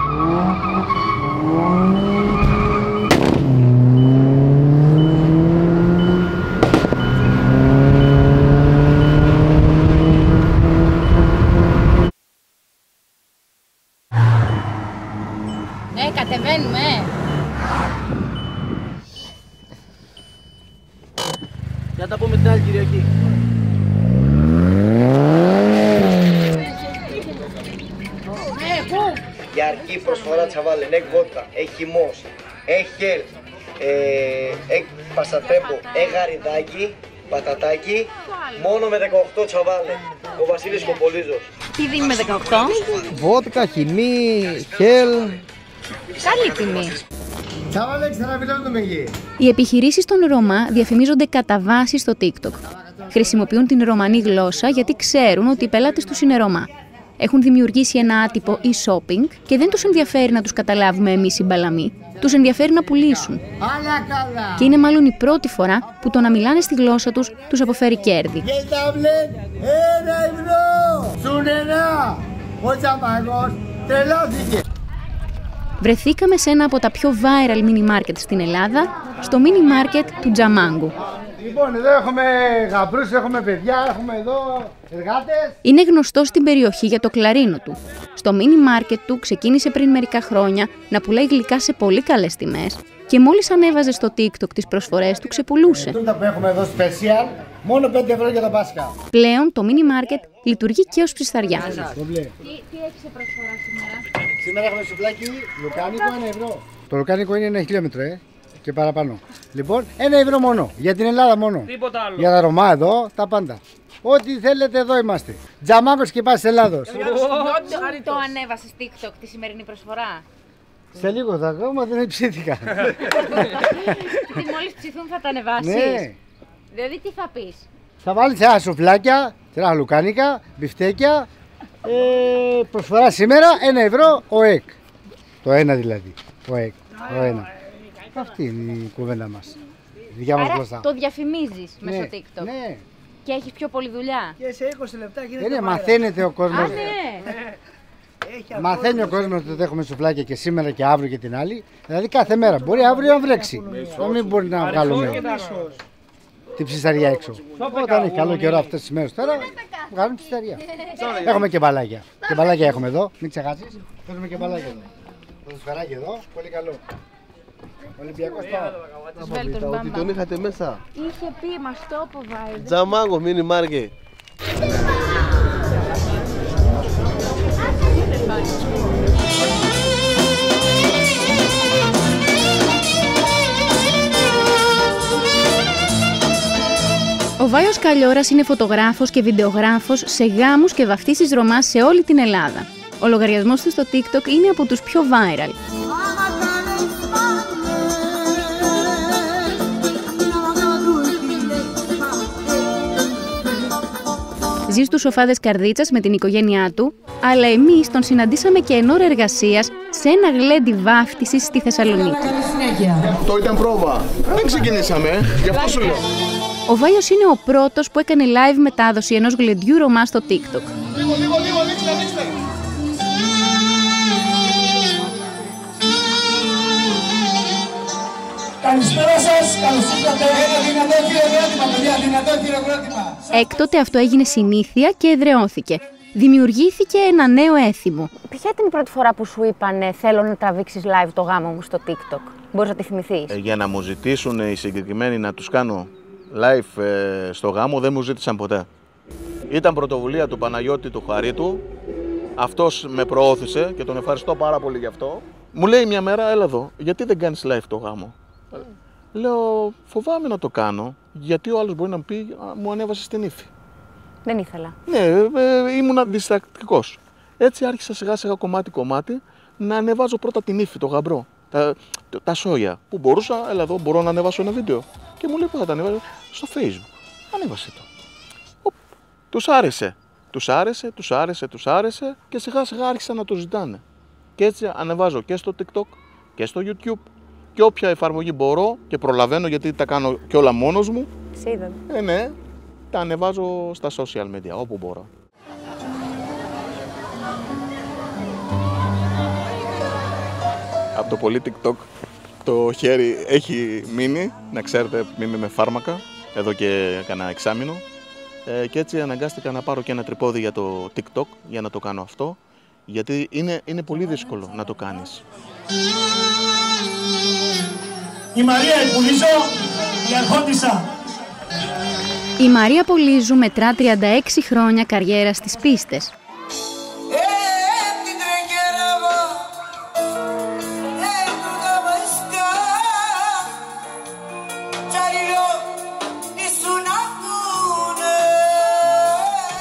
Κατεβαίνουμε. Για τα πούμε την άλλη Κυριακή. Για αρκή προσφορά τσαβάλε, έχει βότκα, έχει χυμός, έχει χέλ, έχει πασατέμπο, έχει γαριδάκι, πατατάκι, μόνο με 18 τσαβάλε, ο Βασίλης Κοπολίζος. Τι δίνει με 18? Βότκα, χυμή, χέλ. Καλή τιμή. Οι επιχειρήσεις των Ρωμά διαφημίζονται κατά βάση στο TikTok. Χρησιμοποιούν την ρωμανή γλώσσα γιατί ξέρουν ότι οι πελάτες τους είναι Ρωμά. Έχουν δημιουργήσει ένα άτυπο e-shopping και δεν τους ενδιαφέρει να τους καταλάβουμε εμείς οι μπαλαμοί. Τους ενδιαφέρει να πουλήσουν. Και είναι μάλλον η πρώτη φορά που το να μιλάνε στη γλώσσα τους τους αποφέρει κέρδη. Βρεθήκαμε σε ένα από τα πιο viral mini market στην Ελλάδα, στο mini market του Τζαμάγκου. Λοιπόν, εδώ έχουμε γαμπρούς, έχουμε παιδιά, έχουμε εδώ εργάτες. Είναι γνωστό στην περιοχή για το κλαρίνο του. Στο mini market του ξεκίνησε πριν μερικά χρόνια να πουλάει γλυκά σε πολύ καλές τιμές και μόλις ανέβαζε στο TikTok τις προσφορές του ξεπουλούσε. Τούτα που έχουμε εδώ special, μόνο 5 ευρώ για τα Πάσχα. Πλέον το mini market λειτουργεί και ως ψισταριά. Τι έχει σε προσφορά σήμερα? Σήμερα έχουμε σουβλάκι λουκάνικο 1 ευρώ. Το λουκάνικο είναι 1 χιλιόμετρο, και παραπάνω. Λοιπόν, 1 ευρώ μόνο. Για την Ελλάδα μόνο. Τίποτα άλλο. Για τα Ρωμά εδώ, τα πάντα. Ό,τι θέλετε εδώ είμαστε. Τζαμάγκος και πας Ελλάδος. Το ανέβασες TikTok τη σημερινή προσφορά? Σε λίγο θα ακόμα δεν ψήθηκα. Τι μόλις ψηθούν θα τα ανεβάσεις? Ναι. Δηλαδή τι θα πεις? Θα βάλεις ένα σουφλάκια, τρία λουκάνικα, μπιφτέκια. Προσφορά σήμερα 1 ευρώ ο ΕΚ. Το ένα δηλαδή. Ο ΕΚ. Το ένα. Αυτή είναι η κουβέντα μας. Δικιά μας γλώσσα. Το διαφημίζεις ναι, μέσω TikTok. Ναι. Και έχεις πιο πολλή δουλειά. Και σε 20 λεπτά γίνεται. Ναι, μαθαίνεται ο κόσμος. Μαθαίνει ο κόσμος ότι έχουμε σουφλάκια και σήμερα και αύριο και την άλλη. Δηλαδή κάθε μέρα. Μπορεί αύριο να βρέξει. Να μην μπορεί να βγάλουμε την ψισταριά έξω. Όταν έχει καλό καιρό αυτές τις μέρες τώρα, βγάλουμε ψισταριά. Έχουμε και μπαλάκια. Και μπαλάκια έχουμε εδώ, μην ξεχάσεις. Έχουμε και μπαλάκια εδώ. Το σφαιράκι εδώ, πολύ καλό. Ολυμπιακός πάω. Ότι τον είχατε μέσα. Είχε πει, μας το αποβάει. Τζαμάγκο, μίνι μάρκετ. Ο Βάιος Καλιώρας είναι φωτογράφος και βιντεογράφος σε γάμους και βαφτίσεις Ρωμά σε όλη την Ελλάδα. Ο λογαριασμός του στο TikTok είναι από τους πιο viral. Ζει στους σοφάδες Καρδίτσας με την οικογένειά του, αλλά εμείς τον συναντήσαμε και εν ώρα εργασίας σε ένα γλέντι βάφτισης στη Θεσσαλονίκη. Αυτό ήταν πρόβα. Δεν ξεκινήσαμε, γι' αυτό σου λέω. Ο Βάιος είναι ο πρώτος που έκανε live μετάδοση ενός γλεντιού Ρωμά στο TikTok. Λίγο, δείξτε. Καλησπέρα σας, καλώς ήρθατε. Δυνατό χειροκρότημα, παιδιά, δυνατό χειροκρότημα. Έκτοτε αυτό έγινε συνήθεια και εδραιώθηκε. Δημιουργήθηκε ένα νέο έθιμο. Ποια ήταν η πρώτη φορά που σου είπανε θέλω να τραβήξεις live το γάμο μου στο TikTok? Μπορείς να τη θυμηθείς? Για να μου ζητήσουν οι συγκεκριμένοι να τους κάνω live στο γάμο δεν μου ζήτησαν ποτέ. Ήταν πρωτοβουλία του Παναγιώτη του Χαρίτου. Αυτός με προώθησε και τον ευχαριστώ πάρα πολύ γι' αυτό. Μου λέει μια μέρα, έλα εδώ, γιατί δεν κάνεις live το γάμο? Λέω, φοβάμαι να το κάνω, γιατί ο άλλος μπορεί να μου πει, μου ανέβασε στην ύφη. Δεν ήθελα. Ναι, ήμουνα διστακτικός. Έτσι άρχισα σιγά σιγά κομμάτι να ανεβάζω πρώτα την ύφη, το γαμπρό, τα σόγια. Που μπορούσα, έλα εδώ, μπορώ να ανεβάσω ένα βίντεο. Και μου λέει, θα τα ανεβάσω στο Facebook. Ανέβασε το. Τους άρεσε και σιγά σιγά άρχισαν να το ζητάνε. Και έτσι ανεβάζω και στο TikTok και στο YouTube και όποια εφαρμογή μπορώ και προλαβαίνω γιατί τα κάνω και όλα μόνος μου. Ναι, τα ανεβάζω στα social media όπου μπορώ. Από το πολύ TikTok το χέρι έχει μείνει, να ξέρετε, μείνει με φάρμακα εδώ και κανένα εξάμηνο. Και έτσι αναγκάστηκα να πάρω και ένα τρυπόδι για το TikTok για να το κάνω αυτό, γιατί είναι πολύ δύσκολο να το κάνεις. Η Μαρία Πολύζου, η αρχόντισσα. Η Μαρία Πολύζου μετρά 36 χρόνια καριέρα στις πίστες.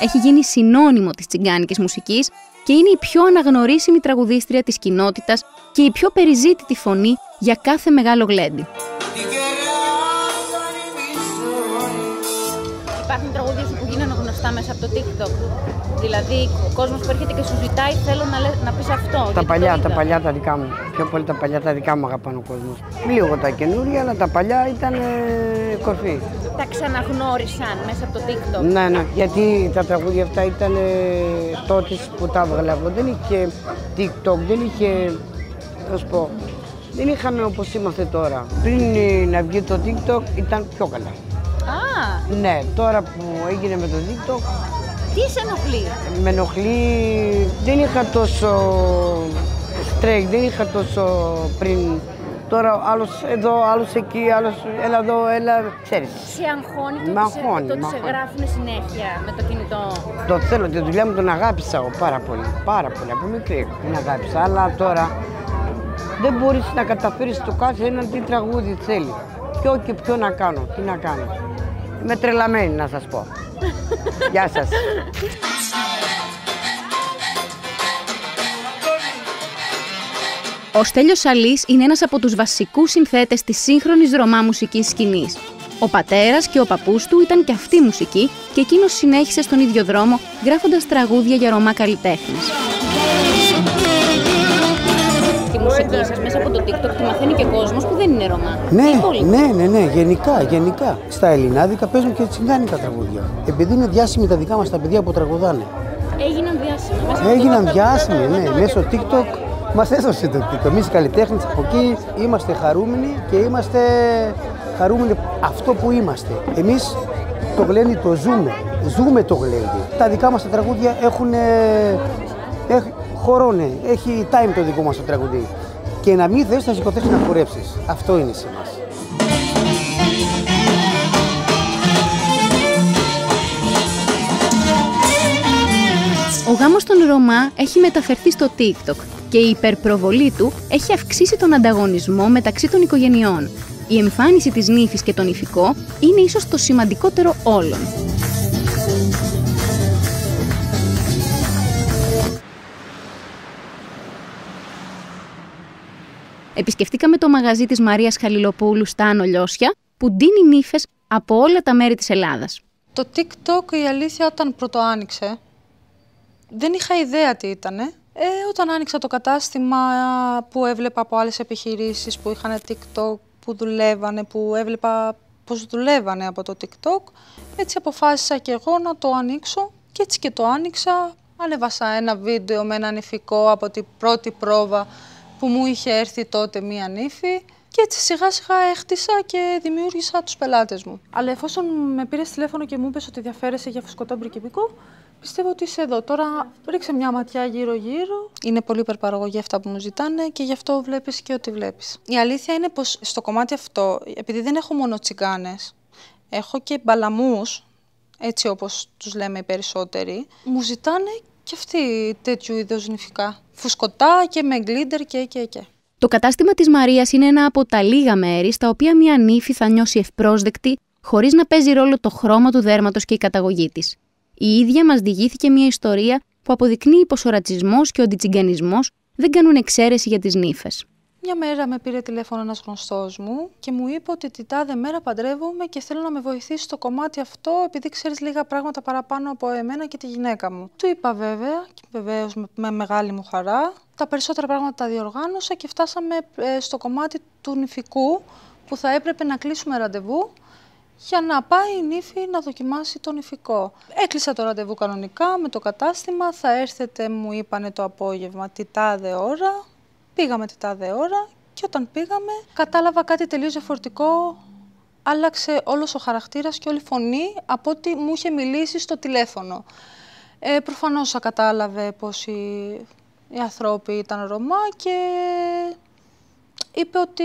Έχει γίνει συνώνυμο της τσιγκάνικης μουσικής και είναι η πιο αναγνωρίσιμη τραγουδίστρια της κοινότητας και η πιο περιζήτητη φωνή για κάθε μεγάλο γλέντι. Υπάρχουν τραγούδια που γίνανε γνωστά μέσα από το TikTok. Δηλαδή, ο κόσμος που έρχεται και σου ζητάει, θέλω να πεις αυτό. Τα παλιά τα δικά μου. Πιο πολύ τα παλιά τα δικά μου αγαπάνε ο κόσμος. Λίγο τα καινούργια, αλλά τα παλιά ήταν κορφή. Τα ξαναγνώρισαν μέσα από το TikTok. Ναι, γιατί τα τραγούδια αυτά ήταν τότε που τα έβγαλα εγώ. Δεν είχε TikTok, δεν είχε, θα σου πω, δεν είχαμε όπως είμαστε τώρα. Πριν να βγει το TikTok ήταν πιο καλά. Ναι, τώρα που έγινε με το TikTok. Τι σε ενοχλεί? Με ενοχλεί, δεν είχα τόσο straight, δεν είχα τόσο πριν. Τώρα άλλος εδώ, άλλος εκεί, άλλος έλα εδώ, έλα, ξέρεις. Σε αγχώνει το ότι σε γράφουν συνέχεια με το κινητό? Το θέλω, τη δουλειά μου τον αγάπησα εγώ πάρα πολύ, από μικρή την αγάπησα, αλλά τώρα δεν μπορείς να καταφέρεις το κάθε έναν τι τραγούδι θέλει. Ποιο και ποιο να κάνω, τι να κάνω. Είμαι τρελαμένη να σας πω. Γεια σας. Ο Στέλιος Σαλής είναι ένας από τους βασικούς συνθέτες της σύγχρονης Ρωμά μουσικής σκηνής. Ο πατέρας και ο παππούς του ήταν και αυτοί μουσικοί και εκείνος συνέχισε στον ίδιο δρόμο γράφοντας τραγούδια για Ρωμά καλλιτέχνες. Τη μουσική σας μέσα από το TikTok τη μαθαίνει και κόσμος που δεν είναι Ρωμά. Ναι, γενικά. Στα ελληνάδικα παίζουν και τσιγκάνικα τραγούδια. Επειδή είναι διάσημοι τα δικά μας τα παιδιά που τραγουδάνε. Έγιναν διάσημοι, ναι, μέσω TikTok. Μας έδωσε το TikTok. Εμείς οι καλλιτέχνες από εκεί είμαστε χαρούμενοι και είμαστε χαρούμενοι αυτό που είμαστε. Εμείς το γλέντι το ζούμε το γλέντι. Τα δικά μας τα τραγούδια χωρώνε, έχει time το δικό μας το τραγουδί. Και να μην θες να σηκωθείς να χορέψεις. Αυτό είναι σε μας. Ο γάμος των Ρωμά έχει μεταφερθεί στο TikTok και η υπερπροβολή του έχει αυξήσει τον ανταγωνισμό μεταξύ των οικογενειών. Η εμφάνιση της νύφης και τον νηφικό είναι ίσως το σημαντικότερο όλων. Επισκεφτήκαμε το μαγαζί της Μαρίας Χαλιλοπούλου στα Άνω Λιώσια, που ντύνει νύφες από όλα τα μέρη της Ελλάδας. Το TikTok, η αλήθεια, όταν πρώτο άνοιξε, δεν είχα ιδέα τι ήτανε. Όταν άνοιξα το κατάστημα που έβλεπα από άλλες επιχειρήσεις που είχαν TikTok, που δουλεύανε, που έβλεπα πώς δουλεύανε από το TikTok, έτσι αποφάσισα και εγώ να το ανοίξω και έτσι και το άνοιξα. Ανέβασα ένα βίντεο με ένα νηφικό από την πρώτη πρόβα που μου είχε έρθει τότε μία νύφη και έτσι σιγά σιγά έχτισα και δημιούργησα τους πελάτες μου. Αλλά εφόσον με πήρες τηλέφωνο και μου είπες ότι ενδιαφέρεσαι για φουσκωτό πριγκιπικό, πιστεύω ότι είσαι εδώ. Τώρα ρίξε μια ματιά γύρω-γύρω. Είναι πολύ υπερπαραγωγή αυτά που μου ζητάνε και γι' αυτό βλέπεις και ό,τι βλέπεις. Η αλήθεια είναι πως στο κομμάτι αυτό, επειδή δεν έχω μόνο τσιγκάνες, έχω και μπαλαμούς, έτσι όπως τους λέμε οι περισσότεροι, μου ζητάνε και αυτοί τέτοιου είδους νηφικά. Φουσκωτά και με γκλίντερ και. Το κατάστημα της Μαρίας είναι ένα από τα λίγα μέρη στα οποία μια νύφη θα νιώσει ευπρόσδεκτη, χωρίς να παίζει ρόλο το χρώμα του δέρματος και η καταγωγή της. Η ίδια μας διηγήθηκε μια ιστορία που αποδεικνύει πως ο ρατσισμός και ο αντιτσιγκανισμός δεν κάνουν εξαίρεση για τις νύφες. Μια μέρα με πήρε τηλέφωνο ένας γνωστός μου και μου είπε ότι την τάδε μέρα παντρεύομαι και θέλω να με βοηθήσει στο κομμάτι αυτό επειδή ξέρεις λίγα πράγματα παραπάνω από εμένα και τη γυναίκα μου. Του είπα βέβαια, και βεβαίως με μεγάλη μου χαρά. Τα περισσότερα πράγματα τα διοργάνωσα και φτάσαμε στο κομμάτι του νηφικού που θα έπρεπε να κλείσουμε ραντεβού για να πάει η νύφη να δοκιμάσει το νηφικό. Έκλεισα το ραντεβού κανονικά με το κατάστημα, θα έρθετε μου είπανε το απόγευμα τη τάδε ώρα. Πήγαμε τη τάδε ώρα και όταν πήγαμε κατάλαβα κάτι τελείως διαφορετικό. Άλλαξε όλος ο χαρακτήρας και όλη η φωνή από ό,τι μου είχε μιλήσει στο τηλέφωνο. Προφανώς κατάλαβε πως οι άνθρωποι ήταν Ρωμά και είπε ότι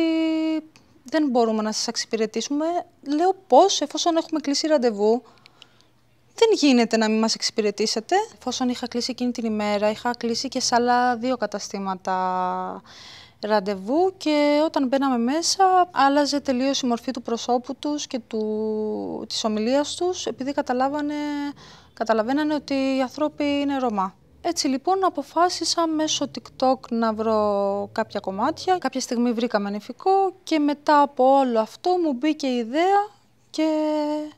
δεν μπορούμε να σας εξυπηρετήσουμε. Λέω πώς, εφόσον έχουμε κλείσει ραντεβού, δεν γίνεται να μην μας εξυπηρετήσετε. Εφόσον είχα κλείσει εκείνη την ημέρα, είχα κλείσει και σε άλλα 2 καταστήματα ραντεβού και όταν μπαίναμε μέσα άλλαζε τελείως η μορφή του προσώπου τους και της ομιλίας τους επειδή καταλαβαίνανε ότι οι άνθρωποι είναι Ρωμά. Έτσι λοιπόν αποφάσισα μέσω TikTok να βρω κάποια κομμάτια. Κάποια στιγμή βρήκαμε νηφικό και μετά από όλο αυτό μου μπήκε η ιδέα και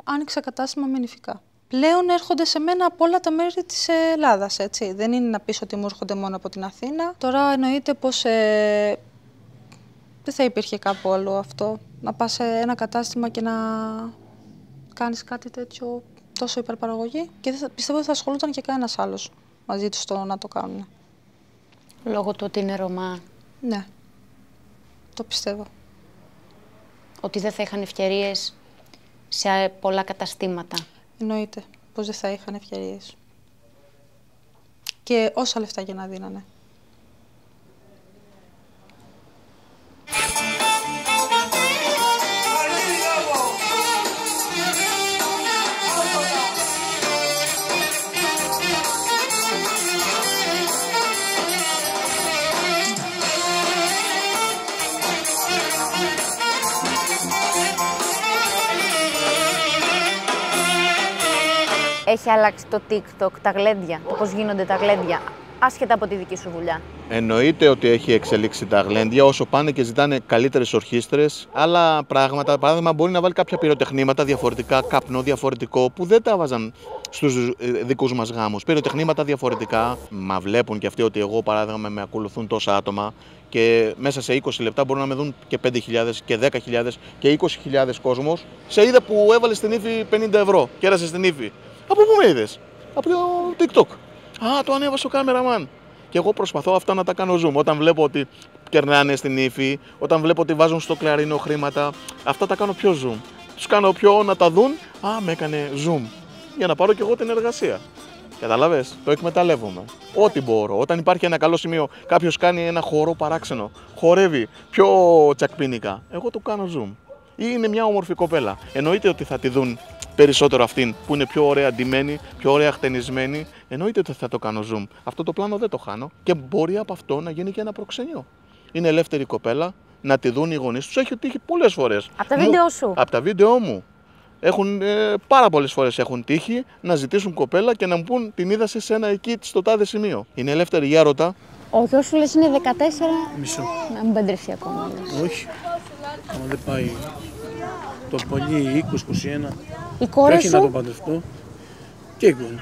άνοιξα κατάστημα με νηφικά. Πλέον έρχονται σε μένα από όλα τα μέρη της Ελλάδας, έτσι. Δεν είναι να πεις ότι μου έρχονται μόνο από την Αθήνα. Τώρα εννοείται πως δεν θα υπήρχε κάπου άλλο αυτό. Να πας σε ένα κατάστημα και να κάνεις κάτι τέτοιο τόσο υπερπαραγωγή. Και πιστεύω ότι θα ασχολούταν και κανένας άλλος μαζί τους να το κάνουν. Λόγω του ότι είναι Ρωμά. Ναι, το πιστεύω. Ότι δεν θα είχαν ευκαιρίες σε πολλά καταστήματα. Εννοείται πως δεν θα είχαν ευκαιρίες. Και όσα λεφτά για να δίνανε. Έχει αλλάξει το TikTok, τα γλέντια, το πώς γίνονται τα γλέντια, άσχετα από τη δική σου δουλειά? Εννοείται ότι έχει εξελίξει τα γλέντια όσο πάνε και ζητάνε καλύτερες ορχήστρες, άλλα πράγματα. Παράδειγμα, μπορεί να βάλει κάποια πυροτεχνήματα διαφορετικά, καπνό διαφορετικό που δεν τα βάζαν στους δικούς μας γάμους. Πυροτεχνήματα διαφορετικά. Μα βλέπουν και αυτοί ότι εγώ, παράδειγμα, με ακολουθούν τόσα άτομα και μέσα σε 20 λεπτά μπορούν να με δουν και 5.000 και 10.000 και 20.000 κόσμος. Σε είδα που έβαλε στην ύφη 50 ευρώ, κέρασε στην ύφη. Από πού με είδες? Από το TikTok. Α, το ανέβασε ο κάμεραμαν. Και εγώ προσπαθώ αυτά να τα κάνω zoom. Όταν βλέπω ότι κερνάνε στην ύφη, όταν βλέπω ότι βάζουν στο κλαρίνο χρήματα, αυτά τα κάνω πιο zoom. Τους κάνω πιο να τα δουν. Α, με έκανε zoom. Για να πάρω κι εγώ την εργασία. Καταλαβες, το εκμεταλλεύομαι. Ό,τι μπορώ. Όταν υπάρχει ένα καλό σημείο, κάποιος κάνει ένα χορό παράξενο, χορεύει πιο τσακπίνικα, εγώ το κάνω zoom. Ή είναι μια όμορφη κοπέλα. Εννοείται ότι θα τη δουν περισσότερο αυτήν που είναι πιο ωραία ντυμένη, πιο ωραία χτενισμένη. Εννοείται ότι θα το κάνω zoom. Αυτό το πλάνο δεν το χάνω και μπορεί από αυτό να γίνει και ένα προξενιό. Είναι ελεύθερη κοπέλα, να τη δουν οι γονείς τους. Έχει τύχει πολλές φορές. Από τα βίντεο σου. Από τα βίντεο μου. Έχουν, πάρα πολλές φορές έχουν τύχει να ζητήσουν κοπέλα και να μου πούν την είδα σε ένα εκεί στο τάδε σημείο. Είναι ελεύθερη, για ρώτα. Ο γιος σου λες είναι 14. Μισό. Να μην παντρευτεί ακόμα. Όχι. Αν δεν πάει το πολύ 20-21. Η κόρη όχι σου. Να το παντρευτώ. Και η κόρη.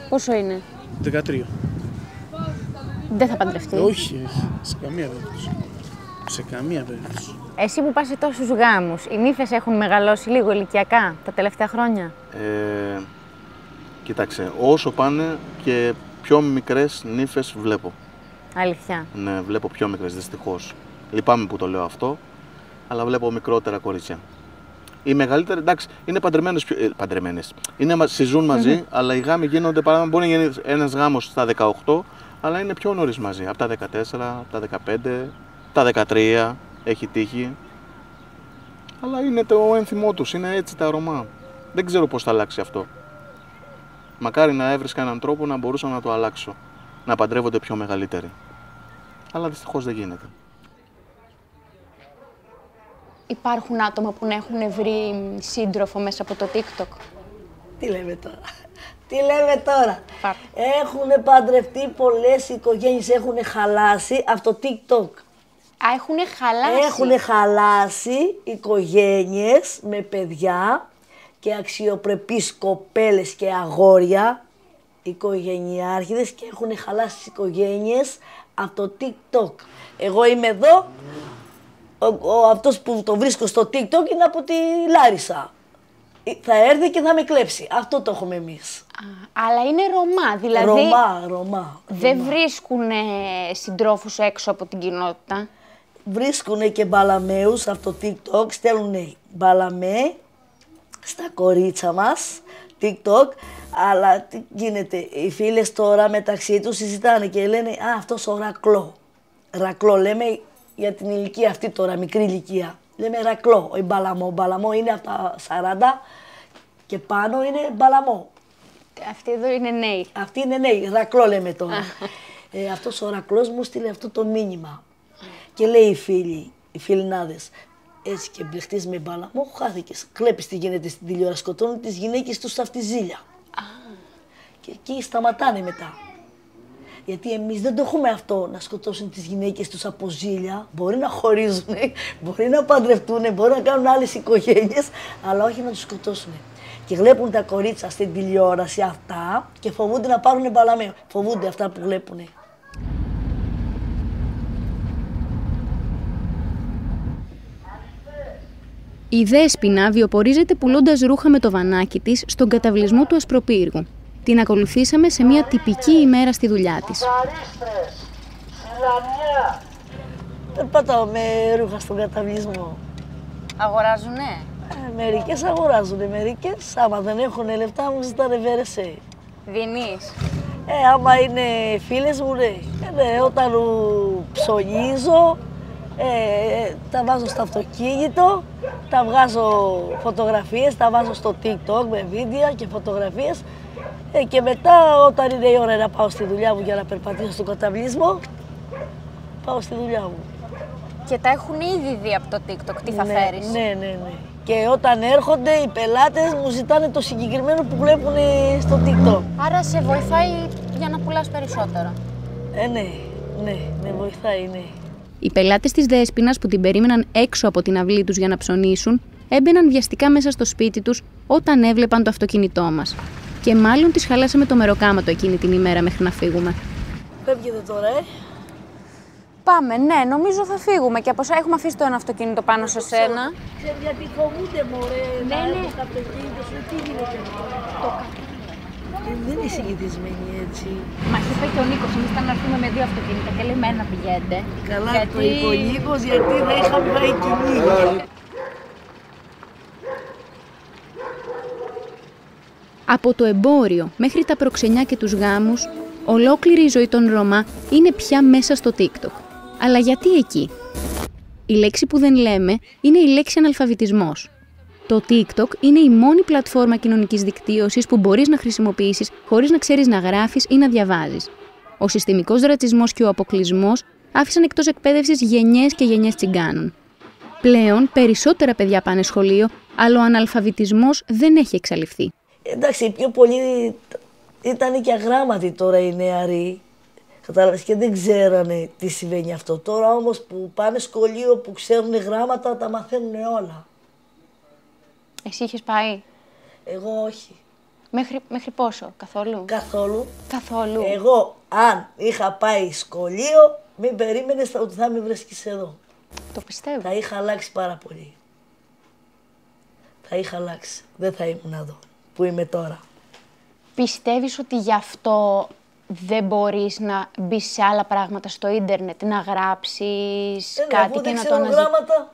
Πόσο είναι? 13. Δεν θα παντρευτεί. Όχι, σε καμία περίπτωση. Σε καμία περίπτωση. Εσύ που πας σε τόσους γάμους, οι νύφες έχουν μεγαλώσει λίγο ηλικιακά τα τελευταία χρόνια? Κοίταξε, όσο πάνε και πιο μικρές νύφες βλέπω. Αλήθεια? Ναι, βλέπω πιο μικρές, δυστυχώς. Λυπάμαι που το λέω αυτό, αλλά βλέπω μικρότερα κορίτσια. Οι μεγαλύτεροι, εντάξει, είναι παντρεμένες. Συζούν μαζί, αλλά οι γάμοι γίνονται, παράδειγμα, μπορεί να γίνει ένας γάμος στα 18, αλλά είναι πιο νωρίς μαζί. Από τα 14, από τα 15, τα 13 έχει τύχει. Αλλά είναι το ένθιμό τους, είναι έτσι τα Ρωμά. Δεν ξέρω πώς θα αλλάξει αυτό. Μακάρι να έβρισκα έναν τρόπο να μπορούσα να το αλλάξω. Να παντρεύονται πιο μεγαλύτεροι. Αλλά δυστυχώς δεν γίνεται. Υπάρχουν άτομα που να έχουν βρει σύντροφο μέσα από το TikTok? Τι λέμε τώρα. Τι λέμε τώρα. Έχουν παντρευτεί πολλές οικογένειες, έχουν χαλάσει από το TikTok. Έχουν χαλάσει. Έχουν χαλάσει οικογένειες με παιδιά και αξιοπρεπείς κοπέλες και αγόρια, οικογενειάρχηδες, και έχουν χαλάσει τις οικογένειες από το TikTok. Εγώ είμαι εδώ, αυτός που το βρίσκω στο TikTok είναι από τη Λάρισα. Θα έρθει και θα με κλέψει. Αυτό το έχουμε εμείς. Αλλά είναι Ρωμά, δηλαδή Ρωμά. Δεν βρίσκουν συντρόφους έξω από την κοινότητα. Βρίσκουν και μπαλαμέους από το TikTok, στέλνουν μπαλαμέ στα κορίτσα μας, TikTok, αλλά τι γίνεται, οι φίλες τώρα μεταξύ τους συζητάνε και λένε «Α, αυτός ο Ρακλό». Ρακλό λέμε για την ηλικία αυτή τώρα, μικρή ηλικία. Λέμε Ρακλό, όχι μπαλαμό. Ο μπαλαμό είναι από τα 40 και πάνω είναι μπαλαμό. Αυτοί εδώ είναι νέοι. Αυτοί είναι νέοι, Ρακλό λέμε τώρα. Αυτός ο Ρακλός μου στείλε αυτό το μήνυμα. Και λέει οι φιλινάδες, έτσι και μπλεχτείς με μπαλαμό, χάθηκες. Κλέπεις τι γίνεται στην τηλεόραση, σκοτώνουν τις γυναίκες τους στα ζήλια. Και εκεί σταματάνε μετά. Γιατί εμείς δεν το έχουμε αυτό, να σκοτώσουν τις γυναίκες τους από ζήλια. Μπορεί να χωρίζουν, μπορεί να παντρευτούν, μπορεί να κάνουν άλλες οικογένειες, αλλά όχι να τους σκοτώσουν. Και βλέπουν τα κορίτσια στην τηλεόραση αυτά και φοβούνται να πάρουν μπαλαμέο. Φοβούνται αυτά που βλέπουν. Η Δέσποινα βιοπορίζεται πουλώντας ρούχα με το βανάκι της στον καταβλισμό του Ασπροπύργου. Την ακολουθήσαμε σε μια τυπική ημέρα στη δουλειά της. Περπατάω με ρούχα στον καταβλισμό. Αγοράζουνε? Μερικές αγοράζουνε, μερικές άμα δεν έχουν λεφτά μου ζητάνε βέρεσαι. Δίνεις? Άμα είναι φίλες μου, ναι. Όταν ψωνίζω, τα βάζω στο αυτοκίνητο, τα βγάζω φωτογραφίες, τα βάζω στο TikTok με βίντεο και φωτογραφίες. Και μετά, όταν είναι η ώρα να πάω στη δουλειά μου για να περπατήσω στον καταβλισμό, πάω στη δουλειά μου. Και τα έχουν ήδη δει από το TikTok, τι θα φέρεις? Ναι. Και όταν έρχονται οι πελάτες μου ζητάνε το συγκεκριμένο που βλέπουν στο TikTok. Άρα σε βοηθάει για να πουλάς περισσότερο? Ναι, με βοηθάει, ναι. Οι πελάτες της Δέσποινας που την περίμεναν έξω από την αυλή τους για να ψωνίσουν, έμπαιναν βιαστικά μέσα στο σπίτι τους όταν έβλεπαν το αυτοκίνητό μας. Και μάλλον τις χαλάσαμε το μεροκάματο εκείνη την ημέρα μέχρι να φύγουμε. Φεύγετε τώρα, Πάμε, ναι, νομίζω θα φύγουμε. Και από όσα έχουμε αφήσει το ένα αυτοκίνητο πάνω σε σένα. Ξέρεις γιατί φοβούνται, μωρέ, να έρθουν στο αυτοκίνητο σου, τι γίνεται τώρα. Δεν είναι συγκεκρισμένη έτσι. Μας είπε και ο Νίκος, εμείς ήταν να έρθουμε με 2 αυτοκίνητα και λέει με ένα πηγαίνετε. Καλά, το είπε ο Νίκος, γιατί δεν είχαμε πάει κυνήγι. Από το εμπόριο μέχρι τα προξενιά και τους γάμους, ολόκληρη η ζωή των Ρωμά είναι πια μέσα στο TikTok. Αλλά γιατί εκεί? Η λέξη που δεν λέμε είναι η λέξη αναλφαβητισμός. Το TikTok είναι η μόνη πλατφόρμα κοινωνικής δικτύωσης που μπορείς να χρησιμοποιήσεις χωρίς να ξέρεις να γράφεις ή να διαβάζεις. Ο συστημικός ρατσισμός και ο αποκλεισμός άφησαν εκτός εκπαίδευσης γενιές και γενιές τσιγκάνων. Πλέον περισσότερα παιδιά πάνε σχολείο, αλλά ο αναλφαβητισμός δεν έχει εξαλειφθεί. Εντάξει, οι πιο πολλοί ήταν και αγράμματοι τώρα οι νεαροί. Κατάλαβες, και δεν ξέρανε τι συμβαίνει αυτό. Τώρα όμως που πάνε σχολείο, που ξέρουν γράμματα, τα μαθαίνουν όλα. Εσύ είχες πάει? Εγώ όχι. Μέχρι πόσο, καθόλου? Καθόλου. Εγώ, αν είχα πάει σχολείο, μην περίμενες ότι θα με βρίσκεις εδώ. Το πιστεύω. Θα είχα αλλάξει πάρα πολύ. Θα είχα αλλάξει. Δεν θα ήμουν εδώ, που είμαι τώρα. Πιστεύεις ότι γι' αυτό δεν μπορείς να μπεις σε άλλα πράγματα στο ίντερνετ, να γράψεις κάτι και να το αναζητήσεις? Γράμματα.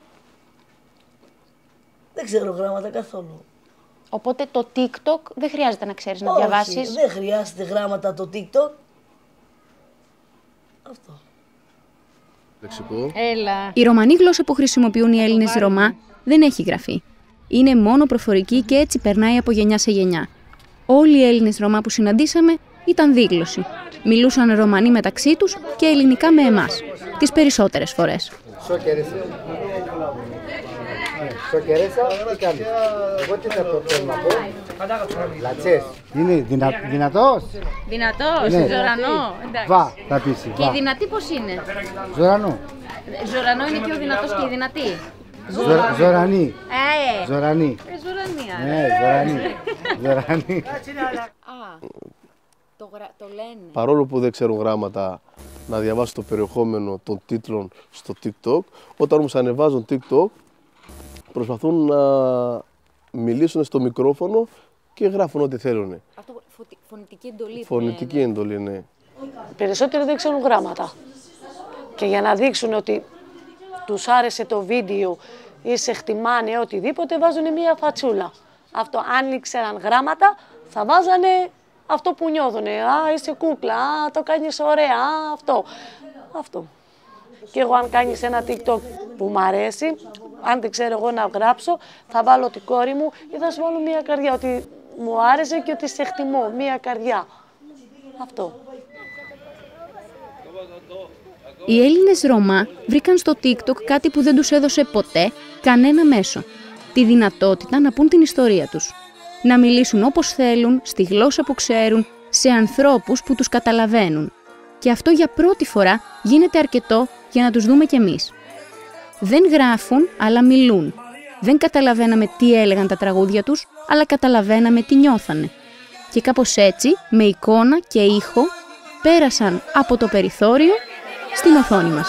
Δεν ξέρω γράμματα καθόλου. Οπότε το TikTok δεν χρειάζεται να ξέρεις να διαβάσεις? Όχι, δεν χρειάζεται γράμματα το TikTok. Αυτό. Έλα. Η ρωμανή γλώσσα που χρησιμοποιούν οι Έλληνες Ρωμά δεν έχει γραφή. Είναι μόνο προφορική και έτσι περνάει από γενιά σε γενιά. Όλοι οι Έλληνες Ρωμά που συναντήσαμε ήταν δίγλωσσοι. Μιλούσαν ρωμανί μεταξύ τους και ελληνικά με εμάς. Τις περισσότερες φορές. Σοκερέσα, τι κάνεις? Εγώ τι θα το θέλω να πω? Λατσές. Είναι δυνατός? Δυνατός, ναι. Ζωρανό. Βα, θα πεις. Και η δυνατή πώς είναι? Ζωρανό. Ζωρανό είναι και ο δυνατός και η δυνατή. Ζωρανή. Ζωρανή. Ναι, Ζωρανή. Το λένε. Παρόλο που δεν ξέρουν γράμματα, να διαβάσουν το περιεχόμενο των τίτλων στο TikTok, όταν όμως ανεβάζουν TikTok, προσπαθούν να μιλήσουν στο μικρόφωνο και γράφουν ό,τι θέλουν. Αυτό φωνητική εντολή. Φωνητική εντολή, ναι. Περισσότεροι δεν ξέρουν γράμματα. Και για να δείξουν ότι τους άρεσε το βίντεο ή σε χτυμάνε οτιδήποτε, βάζουν μία φατσούλα. Αυτό, αν ήξεραν γράμματα, θα βάζανε αυτό που νιώθουνε. Α, είσαι κούκλα, α, το κάνεις ωραία, α, αυτό. Και εγώ αν κάνεις ένα TikTok που μ' αρέσει, αν δεν ξέρω εγώ να γράψω, θα βάλω την κόρη μου ή θα σου βάλω μία καρδιά, ότι μου άρεσε και ότι σε χτιμώ, μία καρδιά. Αυτό. Οι Έλληνες Ρωμά βρήκαν στο TikTok κάτι που δεν τους έδωσε ποτέ κανένα μέσο. Τη δυνατότητα να πούν την ιστορία τους. Να μιλήσουν όπως θέλουν, στη γλώσσα που ξέρουν, σε ανθρώπους που τους καταλαβαίνουν. Και αυτό για πρώτη φορά γίνεται αρκετό για να τους δούμε κι εμείς. Δεν γράφουν, αλλά μιλούν. Δεν καταλαβαίναμε τι έλεγαν τα τραγούδια τους, αλλά καταλαβαίναμε τι νιώθανε. Και κάπως έτσι, με εικόνα και ήχο, πέρασαν από το περιθώριο στην οθόνη μας.